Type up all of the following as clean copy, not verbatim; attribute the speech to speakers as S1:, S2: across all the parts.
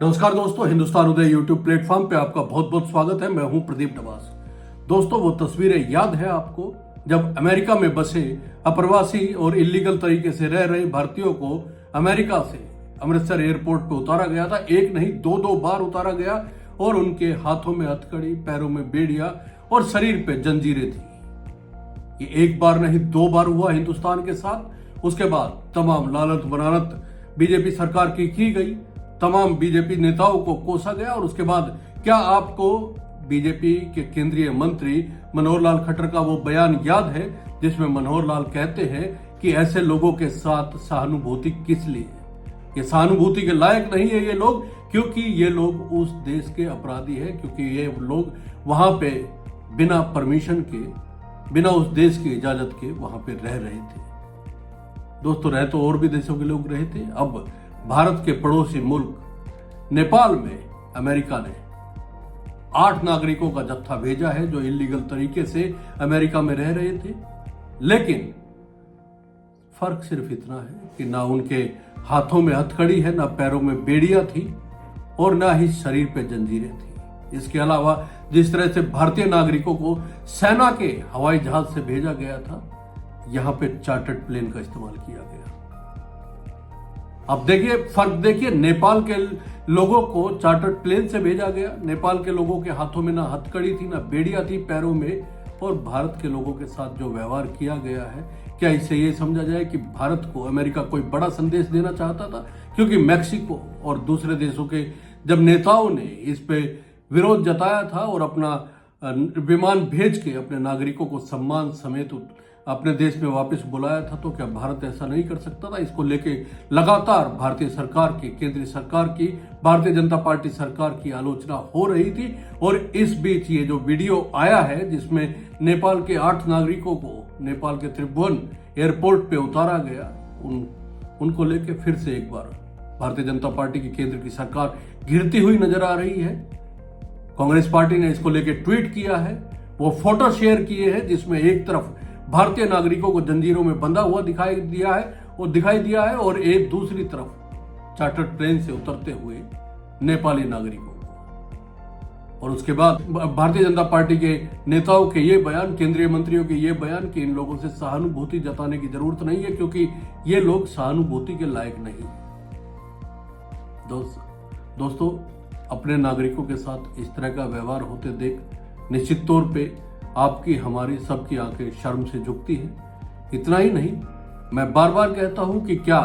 S1: नमस्कार दोस्तों, हिंदुस्तान उदय YouTube platform पे आपका बहुत बहुत स्वागत है। मैं हूं प्रदीप नवाज। दोस्तों, वो तस्वीरें याद है आपको जब अमेरिका में बसे अप्रवासी और इलीगल तरीके से रह रहे भारतीयों को अमेरिका से अमृतसर एयरपोर्ट पे उतारा गया था। एक नहीं, दो बार उतारा गया और उनके हाथों में हथकड़ी, पैरों में बेड़ियां और शरीर पे जंजीरें थी। ये एक बार नहीं, 2 बार हुआ हिंदुस्तान के साथ। उसके बाद तमाम लानत बनानत बीजेपी सरकार की गई, तमाम बीजेपी नेताओं को कोसा गया। और उसके बाद क्या आपको बीजेपी के केंद्रीय मंत्री मनोहर लाल खट्टर का वो बयान याद है जिसमें मनोहर लाल कहते हैं कि ऐसे लोगों के साथ सहानुभूति किस लिए है? ये सहानुभूति के लायक नहीं है ये लोग, क्योंकि ये लोग उस देश के अपराधी हैं, क्योंकि ये लोग वहां पे बिना परमिशन के, बिना उस देश की इजाजत के वहां पे रह रहे थे। दोस्तों, रह तो और भी देशों के लोग रहे थे। अब भारत के पड़ोसी मुल्क नेपाल में अमेरिका ने 8 नागरिकों का जत्था भेजा है जो इलीगल तरीके से अमेरिका में रह रहे थे। लेकिन फर्क सिर्फ इतना है कि ना उनके हाथों में हथकड़ी है, ना पैरों में बेड़ियां थी और ना ही शरीर पे जंजीरें थी। इसके अलावा जिस तरह से भारतीय नागरिकों को सेना के हवाई जहाज से भेजा गया था, यहां पे चार्टर्ड प्लेन का इस्तेमाल किया गया। अब देखिए, फर्क देखिए, नेपाल के लोगों को चार्टर्ड प्लेन से भेजा गया। नेपाल के लोगों के हाथों में ना हथकड़ी थी, ना बेड़ियां थी पैरों में। और भारत के लोगों के साथ जो व्यवहार किया गया है, क्या इससे ये समझा जाए कि भारत को अमेरिका कोई बड़ा संदेश देना चाहता था? क्योंकि मैक्सिको और दूसरे देशों के जब नेताओं ने इस पे विरोध जताया था और अपना विमान भेज के अपने नागरिकों को सम्मान समेत अपने देश में वापस बुलाया था, तो क्या भारत ऐसा नहीं कर सकता था? इसको लेके लगातार भारतीय सरकार की, केंद्रीय सरकार की, भारतीय जनता पार्टी सरकार की आलोचना हो रही थी। और इस बीच ये जो वीडियो आया है जिसमें नेपाल के 8 नागरिकों को नेपाल के त्रिभुवन एयरपोर्ट पे उतारा गया, उनको लेके फिर से एक बार भारतीय जनता पार्टी की, केंद्र की सरकार घिरती हुई नजर आ रही है। कांग्रेस पार्टी ने इसको लेके ट्वीट किया है, वो फोटो शेयर किए हैं जिसमें एक तरफ भारतीय नागरिकों को जंजीरों में बंधा हुआ दिखाई दिया है और एक दूसरी तरफ चार्टर्ड प्लेन से उतरते हुए नेपाली नागरिकों को। और उसके बाद भारतीय जनता पार्टी के नेताओं के ये बयान, केंद्रीय मंत्रियों के ये बयान कि इन लोगों से सहानुभूति जताने की जरूरत नहीं है क्योंकि ये लोग सहानुभूति के लायक नहीं है। दोस्तों, अपने नागरिकों के साथ इस तरह का व्यवहार होते देख निश्चित तौर पे आपकी, हमारी, सबकी आंखें शर्म से झुकती हैं। इतना ही नहीं, मैं बार बार कहता हूं कि क्या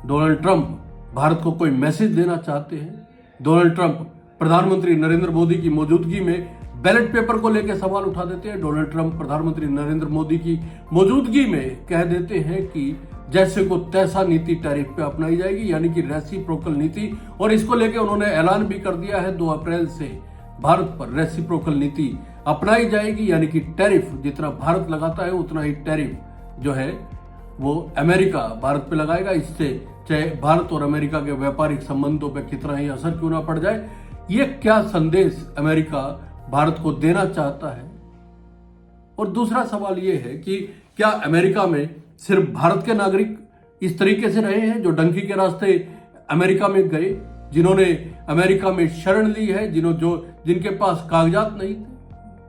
S1: डोनाल्ड ट्रंप भारत को कोई मैसेज देना चाहते हैं? डोनाल्ड ट्रंप प्रधानमंत्री नरेंद्र मोदी की मौजूदगी में बैलेट पेपर को लेकर सवाल उठा देते हैं। डोनाल्ड ट्रंप प्रधानमंत्री नरेंद्र मोदी की मौजूदगी में कह देते हैं कि जैसे को तैसा नीति टैरिफ पे अपनाई जाएगी, यानी कि रेसिप्रोकल नीति। और इसको लेकर उन्होंने ऐलान भी कर दिया है 2 अप्रैल से भारत पर रेसिप्रोकल नीति अपनाई जाएगी, यानी कि टैरिफ जितना भारत लगाता है उतना ही टैरिफ जो है वो अमेरिका भारत पे लगाएगा। इससे चाहे भारत और अमेरिका के व्यापारिक संबंधों पे कितना ही असर क्यों ना पड़ जाए। ये क्या संदेश अमेरिका भारत को देना चाहता है? और दूसरा सवाल ये है कि क्या अमेरिका में सिर्फ भारत के नागरिक इस तरीके से रहे हैं जो डंकी के रास्ते अमेरिका में गए, जिन्होंने अमेरिका में शरण ली है, जिनके पास कागजात नहीं थे?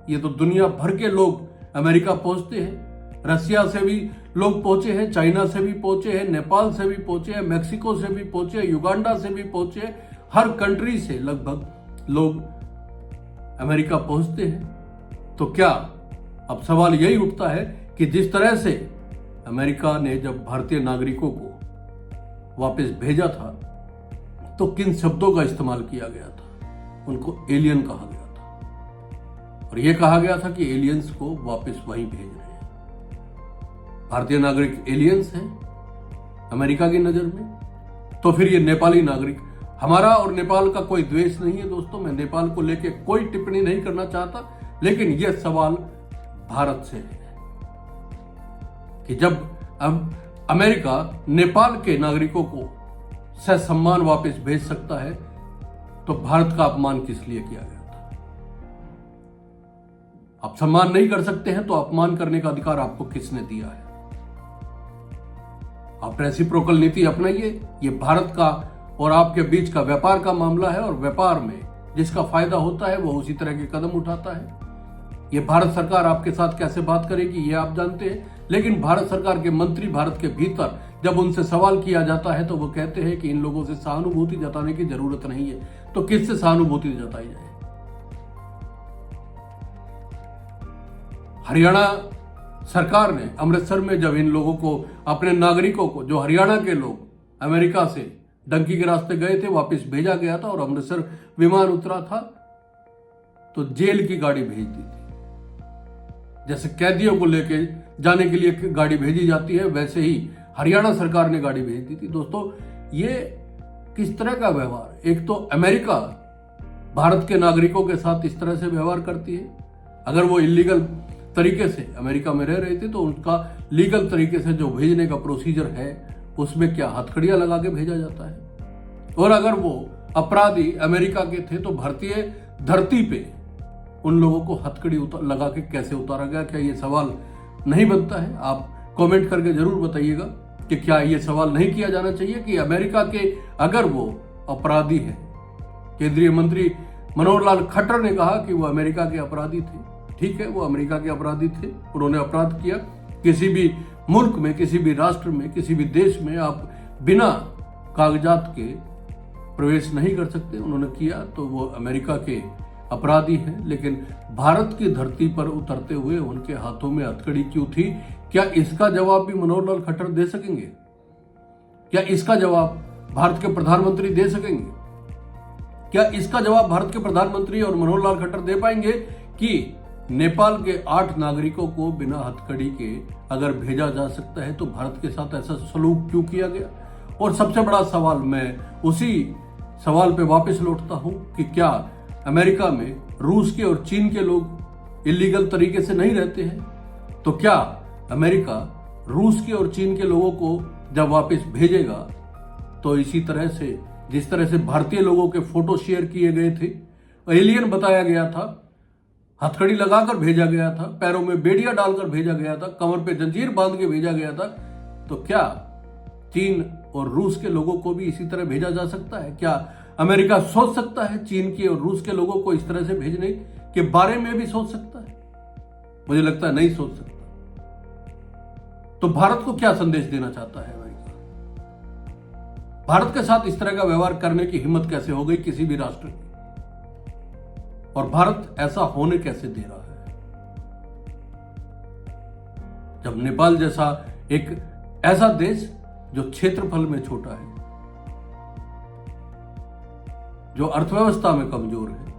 S1: ये तो दुनिया भर के लोग अमेरिका पहुंचते हैं। रसिया से भी लोग पहुंचे हैं, चाइना से भी पहुंचे हैं, नेपाल से भी पहुंचे हैं, मैक्सिको से भी पहुंचे, युगांडा से भी पहुंचे, हर कंट्री से लगभग लोग अमेरिका पहुंचते हैं। तो क्या अब सवाल यही उठता है कि जिस तरह से अमेरिका ने जब भारतीय नागरिकों को वापस भेजा था तो किन शब्दों का इस्तेमाल किया गया था? उनको एलियन कहा गया था और यह कहा गया था कि एलियंस को वापस वहीं भेज रहे हैं। भारतीय नागरिक एलियंस हैं अमेरिका की नजर में, तो फिर ये नेपाली नागरिक, हमारा और नेपाल का कोई द्वेष नहीं है दोस्तों, मैं नेपाल को लेकर कोई टिप्पणी नहीं करना चाहता, लेकिन यह सवाल भारत से है कि जब अब अमेरिका नेपाल के नागरिकों को ससम्मान वापस भेज सकता है तो भारत का अपमान किस लिए किया गया था? आप सम्मान नहीं कर सकते हैं तो अपमान करने का अधिकार आपको किसने दिया है? आप रेसिप्रोकल नीति अपनाइए, ये भारत का और आपके बीच का व्यापार का मामला है और व्यापार में जिसका फायदा होता है वो उसी तरह के कदम उठाता है। ये भारत सरकार आपके साथ कैसे बात करेगी ये आप जानते हैं, लेकिन भारत सरकार के मंत्री भारत के भीतर जब उनसे सवाल किया जाता है तो वो कहते हैं कि इन लोगों से सहानुभूति जताने की जरूरत नहीं है। तो किससे सहानुभूति जताई जाए? हरियाणा सरकार ने अमृतसर में जब इन लोगों को, अपने नागरिकों को, जो हरियाणा के लोग अमेरिका से डंकी के रास्ते गए थे, वापस भेजा गया था और अमृतसर विमान उतरा था तो जेल की गाड़ी भेज दी थी। जैसे कैदियों को लेके जाने के लिए गाड़ी भेजी जाती है, वैसे ही हरियाणा सरकार ने गाड़ी भेज दी थी। दोस्तों, ये किस तरह का व्यवहार? एक तो अमेरिका भारत के नागरिकों के साथ इस तरह से व्यवहार करती है। अगर वो इलीगल तरीके से अमेरिका में रह रहे थे तो उनका लीगल तरीके से जो भेजने का प्रोसीजर है उसमें क्या हथकड़ियां लगा के भेजा जाता है? और अगर वो अपराधी अमेरिका के थे तो भारतीय धरती पे उन लोगों को हथकड़ी लगा के कैसे उतारा गया? क्या ये सवाल नहीं बनता है? आप कमेंट करके जरूर बताइएगा कि क्या ये सवाल नहीं किया जाना चाहिए कि अमेरिका के अगर वो अपराधी है। केंद्रीय मंत्री मनोहर लाल खट्टर ने कहा कि वो अमेरिका के अपराधी थे। ठीक है, वो अमेरिका के अपराधी थे, उन्होंने अपराध किया। किसी भी मुल्क में, किसी भी राष्ट्र में, किसी भी देश में आप बिना कागजात के प्रवेश नहीं कर सकते। उन्होंने किया तो वो अमेरिका के अपराधी हैं। लेकिन भारत की धरती पर उतरते हुए उनके हाथों में हथकड़ी क्यों थी? क्या इसका जवाब भी मनोहर लाल खट्टर दे सकेंगे? क्या इसका जवाब भारत के प्रधानमंत्री दे सकेंगे? क्या इसका जवाब भारत के प्रधानमंत्री और मनोहर लाल खट्टर दे पाएंगे कि नेपाल के 8 नागरिकों को बिना हथकड़ी के अगर भेजा जा सकता है तो भारत के साथ ऐसा सलूक क्यों किया गया? और सबसे बड़ा सवाल, मैं उसी सवाल पे वापस लौटता हूं कि क्या अमेरिका में रूस के और चीन के लोग इलीगल तरीके से नहीं रहते हैं? तो क्या अमेरिका रूस के और चीन के लोगों को जब वापस भेजेगा तो इसी तरह से, जिस तरह से भारतीय लोगों के फोटो शेयर किए गए थे, एलियन बताया गया था, हथकड़ी लगाकर भेजा गया था, पैरों में बेड़ियां डालकर भेजा गया था, कमर पे जंजीर बांध के भेजा गया था, तो क्या चीन और रूस के लोगों को भी इसी तरह भेजा जा सकता है? क्या अमेरिका सोच सकता है चीन के और रूस के लोगों को इस तरह से भेजने के बारे में भी सोच सकता है? मुझे लगता है नहीं सोच सकता। तो भारत को क्या संदेश देना चाहता है अमेरिका? भारत के साथ इस तरह का व्यवहार करने की हिम्मत कैसे हो गई किसी भी राष्ट्र की? और भारत ऐसा होने कैसे दे रहा है? जब नेपाल जैसा एक ऐसा देश जो क्षेत्रफल में छोटा है, जो अर्थव्यवस्था में कमजोर है,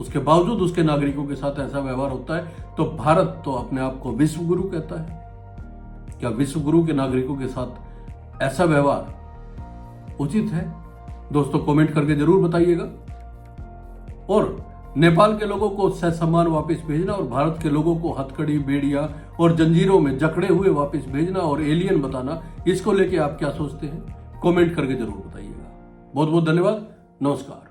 S1: उसके बावजूद उसके नागरिकों के साथ ऐसा व्यवहार होता है, तो भारत तो अपने आप को विश्व गुरु कहता है। क्या विश्व गुरु के नागरिकों के साथ ऐसा व्यवहार उचित है? दोस्तों, कमेंट करके जरूर बताइएगा। और नेपाल के लोगों को ससम्मान वापस भेजना और भारत के लोगों को हथकड़ी, बेड़ियां और जंजीरों में जकड़े हुए वापस भेजना और एलियन बताना, इसको लेके आप क्या सोचते हैं? कमेंट करके जरूर बताइएगा। बहुत बहुत धन्यवाद। नमस्कार।